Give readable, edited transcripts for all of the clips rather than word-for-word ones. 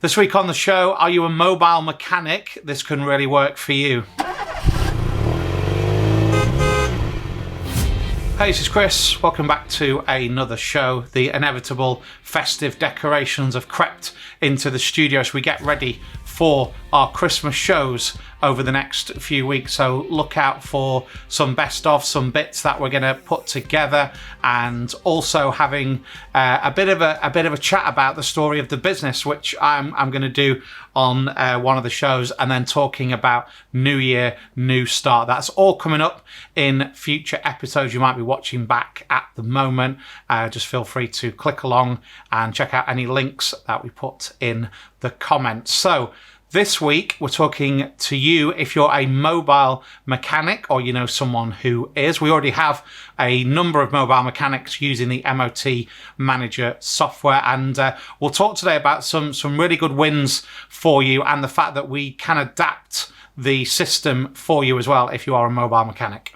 This week on the show, are you a mobile mechanic? This can really work for you. Hey, this is Chris. Welcome back to another show. The inevitable festive decorations have crept into the studio as we get ready for our Christmas shows over the next few weeks. So look out for some best of, some bits that we're going to put together, and also having a bit of a chat about the story of the business, which I'm going to do on one of the shows, and then talking about New Year, New Start. That's all coming up in future episodes you might be watching back at the moment. Just feel free to click along and check out any links that we put in the comments. So this week, we're talking to you if you're a mobile mechanic or you know someone who is. We already have a number of mobile mechanics using the MOT Manager software, and we'll talk today about some really good wins for you and the fact that we can adapt the system for you as well if you are a mobile mechanic.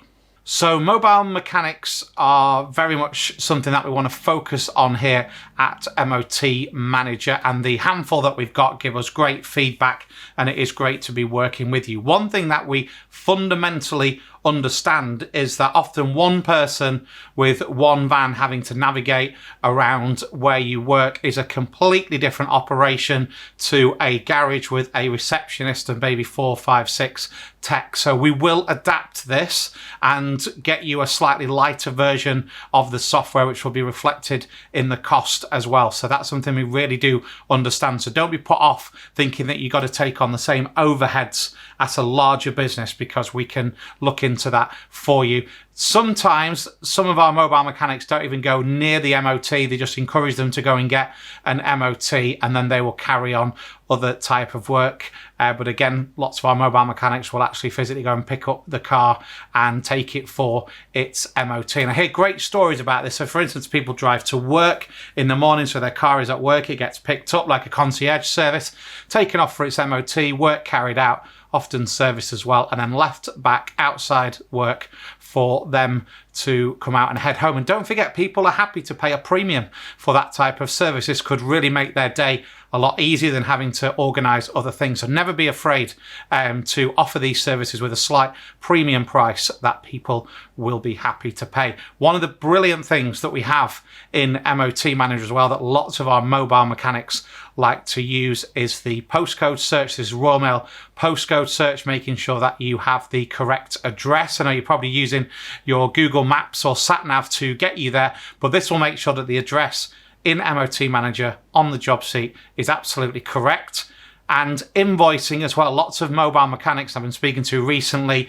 So mobile mechanics are very much something that we want to focus on here at MOT Manager, and the handful that we've got give us great feedback, and it is great to be working with you. One thing that we fundamentally understand is that often one person with one van having to navigate around where you work is a completely different operation to a garage with a receptionist and maybe 4, 5, 6 techs. So we will adapt this and get you a slightly lighter version of the software, which will be reflected in the cost as well. So that's something we really do understand. So don't be put off thinking that you've got to take on the same overheads at a larger business, because we can look into that for you. Sometimes some of our mobile mechanics don't even go near the MOT. They just encourage them to go and get an MOT, and then they will carry on other type of work. But again, lots of our mobile mechanics will actually physically go and pick up the car and take it for its MOT. And I hear great stories about this. So for instance, people drive to work in the morning, so their car is at work, it gets picked up like a concierge service, taken off for its MOT, work carried out, often serviced as well, and then left back outside work for them to come out and head home. And don't forget, people are happy to pay a premium for that type of service. This could really make their day a lot easier than having to organise other things. So never be afraid to offer these services with a slight premium price that people will be happy to pay. One of the brilliant things that we have in MOT Manager as well that lots of our mobile mechanics like to use is the postcode search. This is Royal Mail postcode search, making sure that you have the correct address. I know you're probably using your Google Maps or SatNav to get you there, but this will make sure that the address in MOT Manager on the job seat is absolutely correct. And invoicing as well. Lots of mobile mechanics I've been speaking to recently,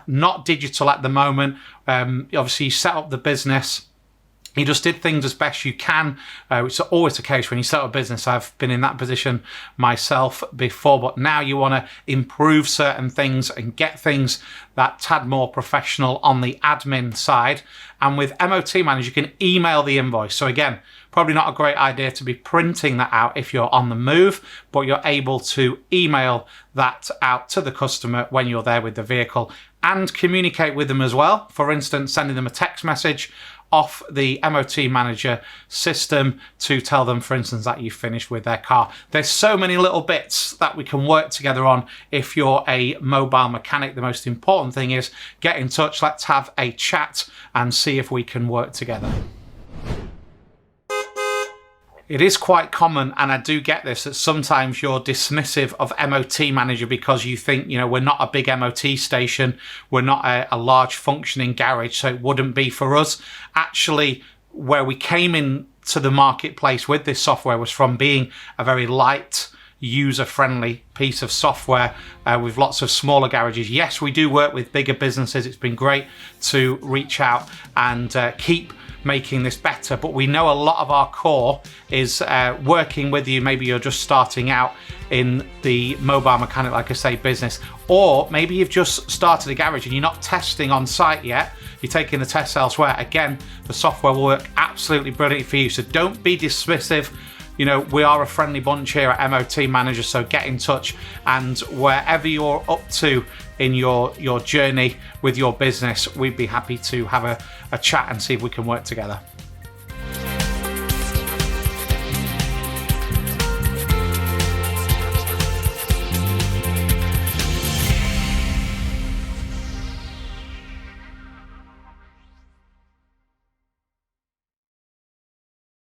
not digital at the moment. Obviously, you set up the business, you just did things as best you can, which is always the case when you start a business. I've been in that position myself before, but now you want to improve certain things and get things that tad more professional on the admin side. And with MOT Manager, you can email the invoice. So again, probably not a great idea to be printing that out if you're on the move, but you're able to email that out to the customer when you're there with the vehicle and communicate with them as well. For instance, sending them a text message off the MOT Manager system to tell them, for instance, that you've finished with their car. There's so many little bits that we can work together on if you're a mobile mechanic. The most important thing is get in touch, let's have a chat and see if we can work together. It is quite common, and I do get this, that sometimes you're dismissive of MOT Manager because you think, we're not a big MOT station, we're not a large functioning garage, so it wouldn't be for us. Actually, where we came into the marketplace with this software was from being a very light, user-friendly piece of software with lots of smaller garages. Yes, we do work with bigger businesses. It's been great to reach out and keep making this better, but we know a lot of our core is working with you. Maybe you're just starting out in the mobile mechanic, like I say, business, or maybe you've just started a garage and you're not testing on site yet, you're taking the tests elsewhere. Again, the software will work absolutely brilliantly for you, so don't be dismissive. We are a friendly bunch here at MOT Manager, so get in touch, and wherever you're up to in your journey with your business, we'd be happy to have a chat and see if we can work together.